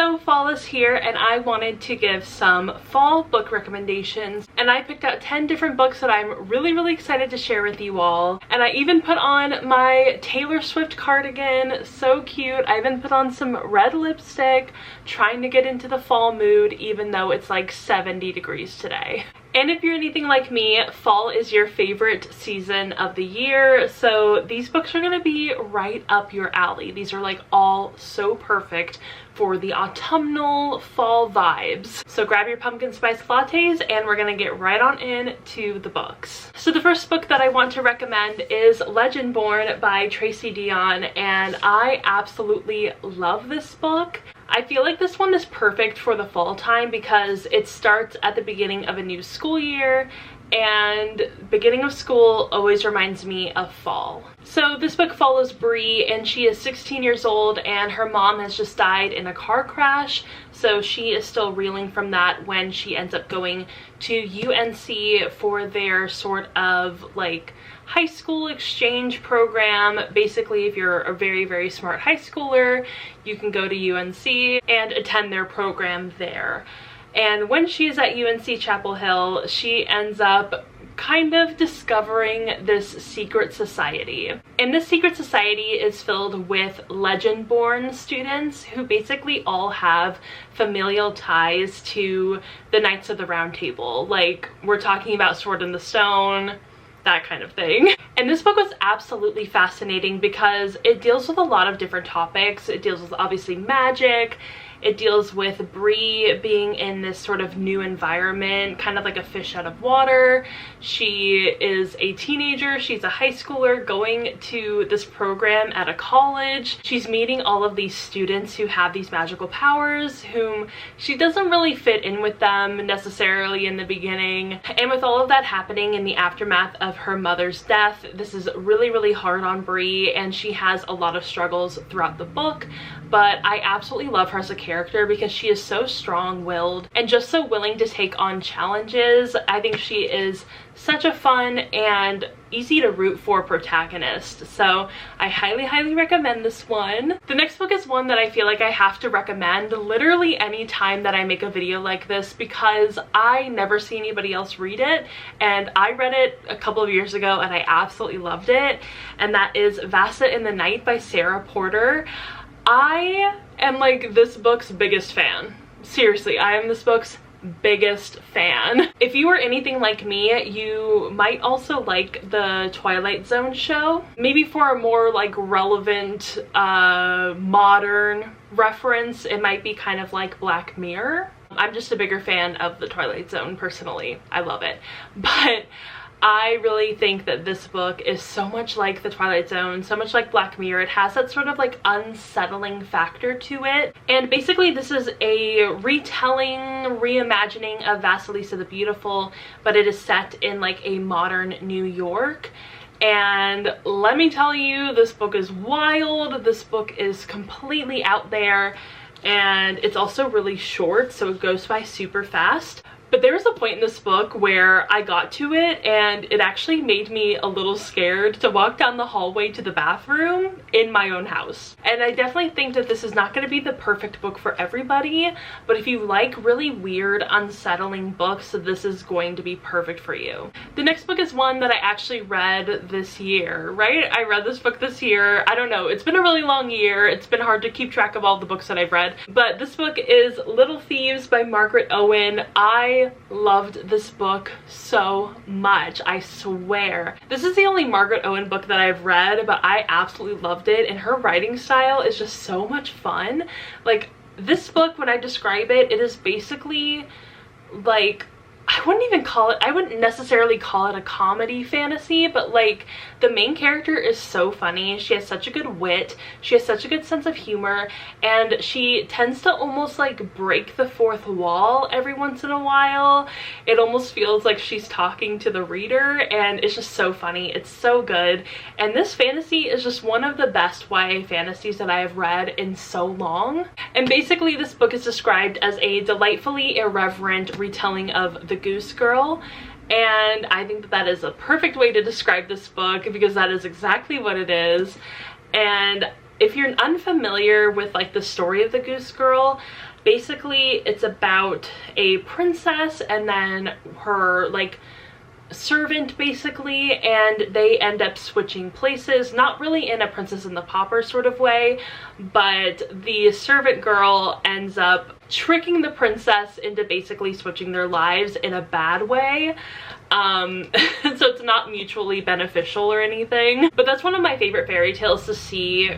So fall is here and I wanted to give some fall book recommendations, and I picked out 10 different books that I'm really excited to share with you all. And I even put on my Taylor Swift cardigan, so cute. I even put on some red lipstick, trying to get into the fall mood even though it's like 70 degrees today. And if you're anything like me, fall is your favorite season of the year, so these books are going to be right up your alley. These are like all so perfect for the autumnal fall vibes. So grab your pumpkin spice lattes and we're going to get right on into the books. So the first book that I want to recommend is Legendborn by Tracy Deonn, and I absolutely love this book. I feel like this one is perfect for the fall time because it starts at the beginning of a new school year, and beginning of school always reminds me of fall. So this book follows Bree, and she is 16 years old and her mom has just died in a car crash, so she is still reeling from that when she ends up going to UNC for their sort of like high school exchange program. Basically, if you're a very smart high schooler, you can go to UNC and attend their program there. And when she is at UNC Chapel Hill, she ends up kind of discovering this secret society. And this secret society is filled with Legendborn students who basically all have familial ties to the Knights of the Round Table. Like, we're talking about Sword in the Stone, that kind of thing. And this book was absolutely fascinating because it deals with a lot of different topics. It deals with obviously magic. It deals with Bree being in this sort of new environment, kind of like a fish out of water. She is a teenager, she's a high schooler going to this program at a college. She's meeting all of these students who have these magical powers, whom she doesn't really fit in with them necessarily in the beginning. And with all of that happening in the aftermath of her mother's death, this is really hard on Bree, and she has a lot of struggles throughout the book. But I absolutely love her as a character because she is so strong-willed and just so willing to take on challenges. I think she is such a fun and easy to root for protagonist, so I highly recommend this one. The next book is one that I feel like I have to recommend literally any time that I make a video like this because I never see anybody else read it, and I read it a couple of years ago and I absolutely loved it, and that is Vasa in the Night by Sarah Porter. I am like this book's biggest fan. Seriously, I am this book's biggest fan. If you are anything like me, you might also like the Twilight Zone show. Maybe for a more like relevant modern reference, it might be kind of like Black Mirror. I'm just a bigger fan of the Twilight Zone personally. I love it. But I really think that this book is so much like the Twilight Zone, so much like Black Mirror. It has that sort of like unsettling factor to it. And basically this is a retelling, reimagining of Vasilisa the Beautiful, but it is set in like a modern New York. And let me tell you, this book is wild. This book is completely out there, and it's also really short, so it goes by super fast. But there was a point in this book where I got to it and it actually made me a little scared to walk down the hallway to the bathroom in my own house. And I definitely think that this is not going to be the perfect book for everybody, but if you like really weird, unsettling books, this is going to be perfect for you. The next book is one that I actually read this year, right? I read this book this year. I don't know, it's been a really long year. It's been hard to keep track of all the books that I've read, but this book is Little Thieves by Margaret Owen. I loved this book so much, I swear. This is the only Margaret Owen book that I've read, but I absolutely loved it, and her writing style is just so much fun. Like, this book, when I describe it, it is basically like, I wouldn't necessarily call it a comedy fantasy, but like the main character is so funny. She has such a good wit, she has such a good sense of humor, and she tends to almost like break the fourth wall every once in a while. It almost feels like she's talking to the reader, and it's just so funny. It's so good, and this fantasy is just one of the best YA fantasies that I have read in so long. And basically this book is described as a delightfully irreverent retelling of The Goose Girl, and I think that that is a perfect way to describe this book because that is exactly what it is. And if you're unfamiliar with like the story of the Goose Girl, basically it's about a princess and then her like servant basically, and they end up switching places, not really in a Princess and the Pauper sort of way, but the servant girl ends up tricking the princess into basically switching their lives in a bad way. So it's not mutually beneficial or anything, but that's one of my favorite fairy tales to see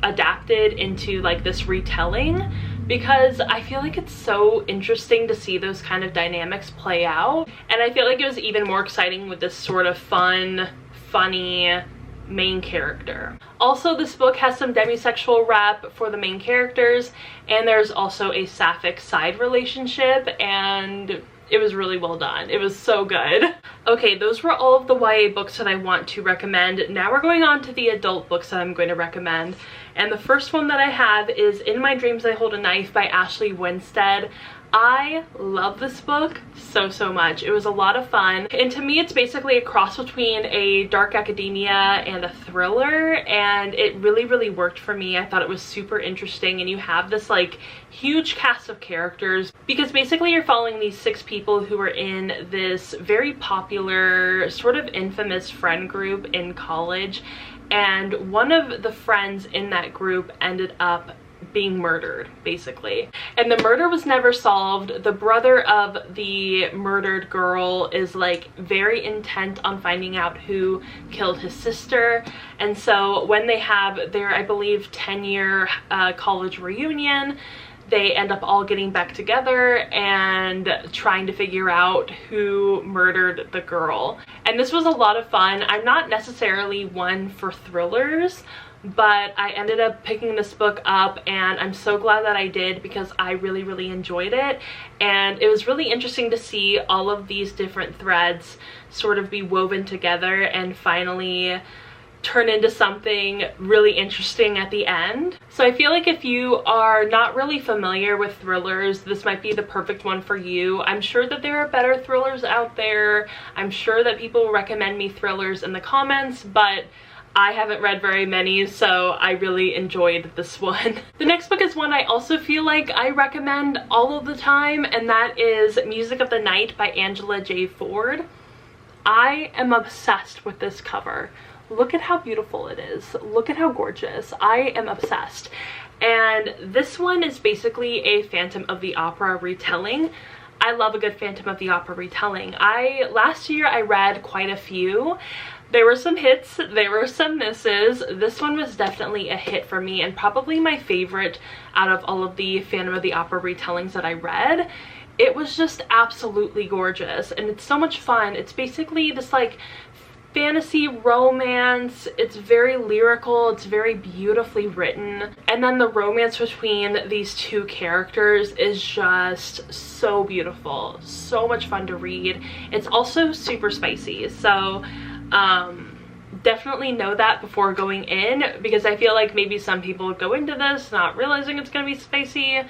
adapted into like this retelling, because I feel like it's so interesting to see those kind of dynamics play out. And I feel like it was even more exciting with this sort of fun, funny main character. Also, this book has some demisexual rep for the main characters, and there's also a sapphic side relationship, and it was really well done. It was so good. Okay, those were all of the YA books that I want to recommend. Now we're going on to the adult books that I'm going to recommend. And the first one that I have is In My Dreams I Hold a Knife by Ashley Winstead. I love this book so much. It was a lot of fun, and to me it's basically a cross between a dark academia and a thriller, and it really worked for me. I thought it was super interesting, and you have this like huge cast of characters because basically you're following these 6 people who are in this very popular sort of infamous friend group in college, and one of the friends in that group ended up being murdered basically, and the murder was never solved. The brother of the murdered girl is like very intent on finding out who killed his sister, and so when they have their, I believe, 10-year college reunion, they end up all getting back together and trying to figure out who murdered the girl. And this was a lot of fun. I'm not necessarily one for thrillers, but I ended up picking this book up, and I'm so glad that I did because I really enjoyed it. And it was really interesting to see all of these different threads sort of be woven together and finally turn into something really interesting at the end. So I feel like if you are not really familiar with thrillers, this might be the perfect one for you. I'm sure that there are better thrillers out there. I'm sure that people recommend me thrillers in the comments, but I haven't read very many, so I really enjoyed this one. The next book is one I also feel like I recommend all of the time, and that is Music of the Night by Angela J. Ford. I am obsessed with this cover. Look at how beautiful it is. Look at how gorgeous. I am obsessed. And this one is basically a Phantom of the Opera retelling. I love a good Phantom of the Opera retelling. Last year I read quite a few. There were some hits, there were some misses. This one was definitely a hit for me, and probably my favorite out of all of the Phantom of the Opera retellings that I read. It was just absolutely gorgeous, and it's so much fun. It's basically this like fantasy romance. It's very lyrical, it's very beautifully written, and then the romance between these 2 characters is just so beautiful, so much fun to read. It's also super spicy, so definitely know that before going in, because I feel like maybe some people would go into this not realizing it's gonna be spicy.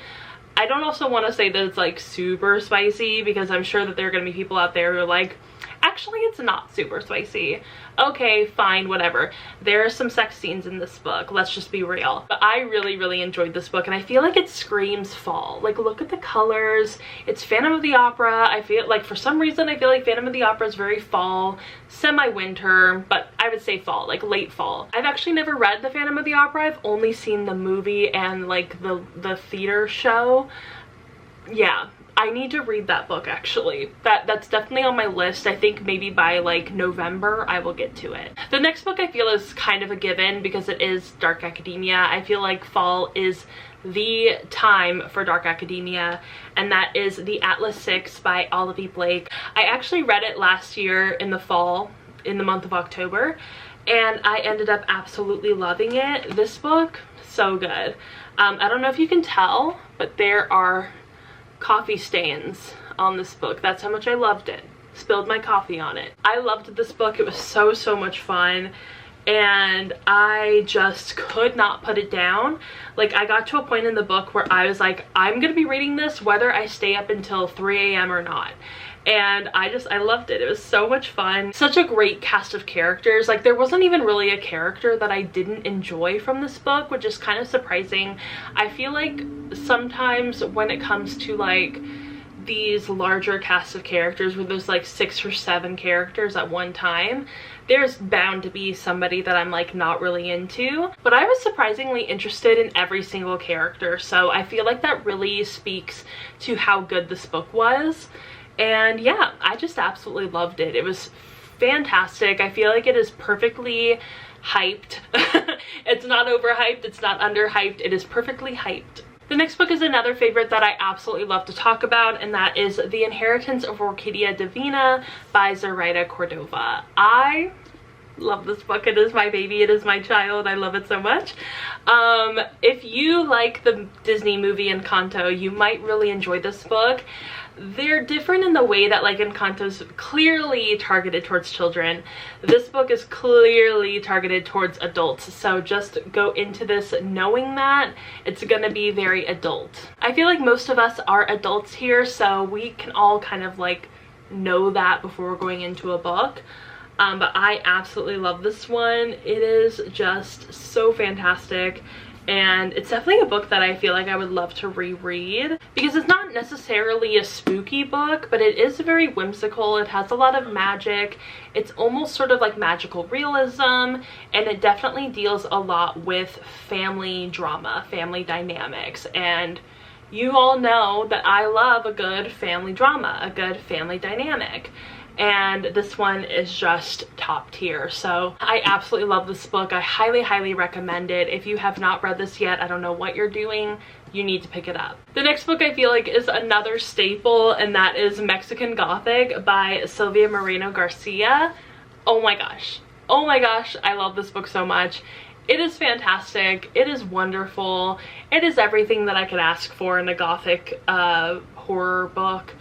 I don't also want to say that it's like super spicy, because I'm sure that there are gonna be people out there who are like, actually it's not super spicy. Okay, fine, whatever. There are some sex scenes in this book, let's just be real. But I really enjoyed this book, and I feel like it screams fall. Like, look at the colors. It's Phantom of the Opera. I feel like for some reason I feel like Phantom of the Opera is very fall, semi-winter, but I would say fall, like late fall. I've actually never read the Phantom of the Opera. I've only seen the movie and like the theater show. Yeah, I need to read that book actually. That's definitely on my list. I think maybe by like November I will get to it. The next book I feel is kind of a given because it is dark academia. I feel like fall is the time for dark academia, and that is The Atlas 6 by Olivia Blake. I actually read it last year in the fall, in the month of October, and I ended up absolutely loving it. This book, so good. I don't know if you can tell, but there are coffee stains on this book. That's how much I loved it. Spilled my coffee on it. I loved this book. It was so much fun, and I just could not put it down. Like, I got to a point in the book where I was like, I'm gonna be reading this whether I stay up until 3 a.m. or not. And I loved it. It was so much fun. Such a great cast of characters. Like, there wasn't even really a character that I didn't enjoy from this book, which is kind of surprising. I feel like sometimes when it comes to like these larger casts of characters where there's like 6 or 7 characters at one time, there's bound to be somebody that I'm like not really into. But I was surprisingly interested in every single character, so I feel like that really speaks to how good this book was. And yeah, I just absolutely loved it. It was fantastic. I feel like it is perfectly hyped. It's not overhyped, it's not underhyped, it is perfectly hyped. The next book is another favorite that I absolutely love to talk about, and that is The Inheritance of Orquídea Divina by Zoraida Cordova. I love this book. It is my baby, it is my child. I love it so much. If you like the Disney movie Encanto, you might really enjoy this book. They're different in the way that like Encanto's clearly targeted towards children. This book is clearly targeted towards adults, so just go into this knowing that it's gonna be very adult. I feel like most of us are adults here, so we can all kind of like know that before we're going into a book. But I absolutely love this one. It is just so fantastic. And it's definitely a book that I feel like I would love to reread, because it's not necessarily a spooky book, but it is very whimsical. It has a lot of magic. It's almost sort of like magical realism, and it definitely deals a lot with family drama, family dynamics. And you all know that I love a good family drama, a good family dynamic. And this one is just top tier. So I absolutely love this book. I highly recommend it. If you have not read this yet, I don't know what you're doing, you need to pick it up. The next book I feel like is another staple, and that is Mexican Gothic by Silvia Moreno Garcia. Oh my gosh, I love this book so much. It is fantastic, it is wonderful, it is everything that I could ask for in a Gothic horror book.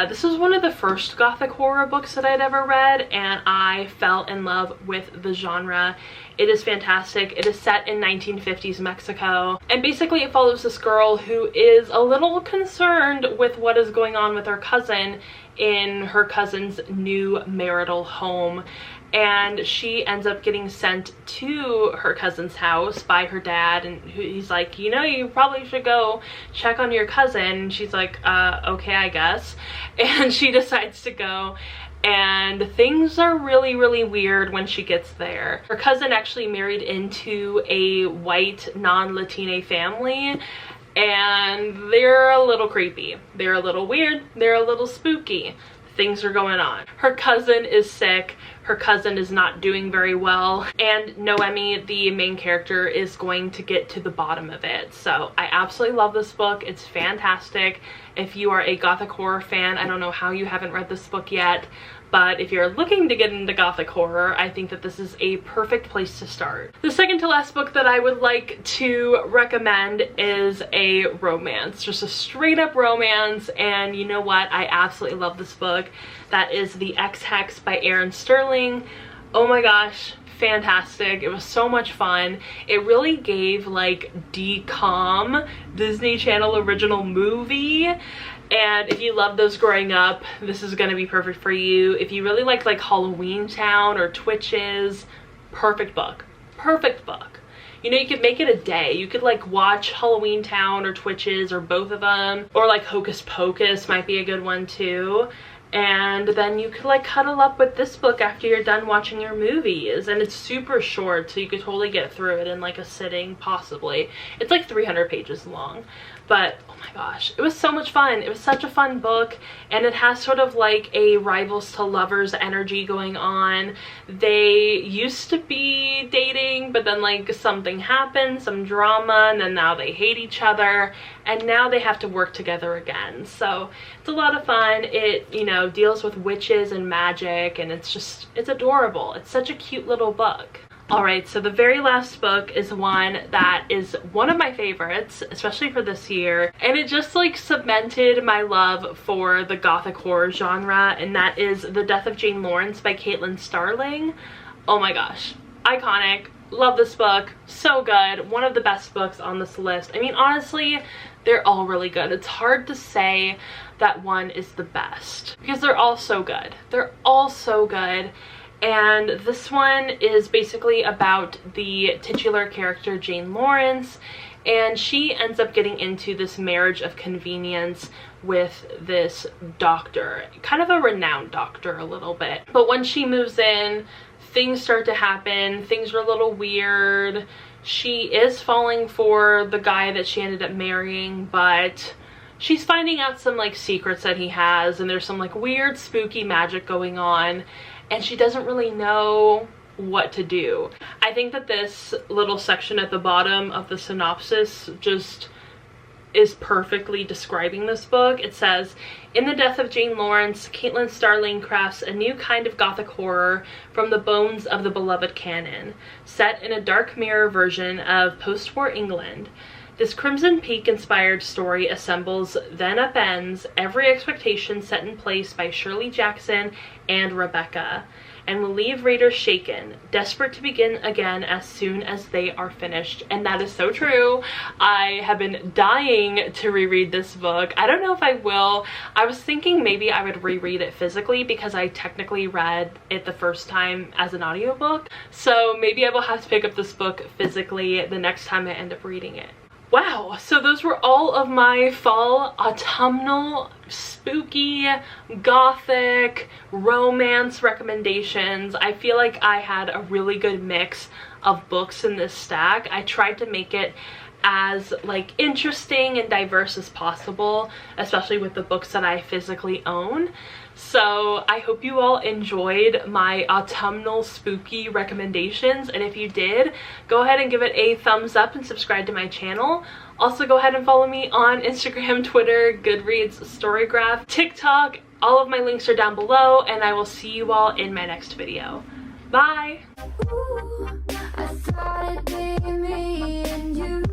This was one of the first Gothic horror books that I'd ever read, and I fell in love with the genre. It is fantastic. It is set in 1950s Mexico, and basically it follows this girl who is a little concerned with what is going on with her cousin in her cousin's new marital home. And she ends up getting sent to her cousin's house by her dad, and he's like, you know, you probably should go check on your cousin. And she's like, okay, I guess. And she decides to go, and things are really weird when she gets there. Her cousin actually married into a white non-Latina family, and they're a little creepy. They're a little weird. They're a little spooky. Things are going on. Her cousin is sick. Her cousin is not doing very well, and Noemi, the main character, is going to get to the bottom of it. So I absolutely love this book. It's fantastic. If you are a Gothic horror fan, I don't know how you haven't read this book yet, but if you're looking to get into Gothic horror, I think that this is a perfect place to start. The second to last book that I would like to recommend is a romance, just a straight up romance, and you know what? I absolutely love this book. That is The X Hex by Erin Sterling. Oh my gosh, fantastic. It was so much fun. It really gave like DCOM, Disney Channel original movie. And if you love those growing up, this is gonna be perfect for you. If you really like Halloween Town or Twitches, perfect book. Perfect book. You know, you could make it a day. You could like watch Halloween Town or Twitches or both of them, or like Hocus Pocus might be a good one too. And then you could like cuddle up with this book after you're done watching your movies, and it's super short, so you could totally get through it in like a sitting, possibly. It's like 300 pages long, but oh my gosh, it was so much fun. It was such a fun book, and it has sort of like a rivals to lovers energy going on. They used to be dating, but then like something happened, some drama, and then now they hate each other, and now they have to work together again. So it's a lot of fun. It, you know, deals with witches and magic, and it's adorable. It's such a cute little book. Alright, so the very last book is one that is one of my favorites, especially for this year, and it just like cemented my love for the Gothic horror genre, and that is The Death of Jane Lawrence by Caitlin Starling. Oh my gosh, iconic. Love this book. So good. One of the best books on this list. I mean, honestly, they're all really good. It's hard to say that one is the best because they're all so good. They're all so good. And this one is basically about the titular character Jane Lawrence, and she ends up getting into this marriage of convenience with this doctor, kind of a renowned doctor a little bit. But when she moves in, things start to happen. Things are a little weird. She is falling for the guy that she ended up marrying, but she's finding out some like secrets that he has, and there's some like weird spooky magic going on, and she doesn't really know what to do. I think that this little section at the bottom of the synopsis just is perfectly describing this book. It says, in the death of Jane Lawrence, Caitlin Starling crafts a new kind of gothic horror from the bones of the beloved canon, set in a dark mirror version of post-war England. This Crimson Peak-inspired story assembles, then upends, every expectation set in place by Shirley Jackson and Rebecca, and will leave readers shaken, desperate to begin again as soon as they are finished. And that is so true. I have been dying to reread this book. I don't know if I will. I was thinking maybe I would reread it physically because I technically read it the first time as an audiobook. So maybe I will have to pick up this book physically the next time I end up reading it. Wow, so those were all of my fall, autumnal, spooky, gothic, romance recommendations. I feel like I had a really good mix of books in this stack. I tried to make it as like interesting and diverse as possible, especially with the books that I physically own. So I hope you all enjoyed my autumnal spooky recommendations, and if you did, go ahead and give it a thumbs up and subscribe to my channel. Also go ahead and follow me on Instagram, Twitter, Goodreads, Storygraph, TikTok. All of my links are down below, and I will see you all in my next video. Bye! Ooh, I thought it'd be me and you.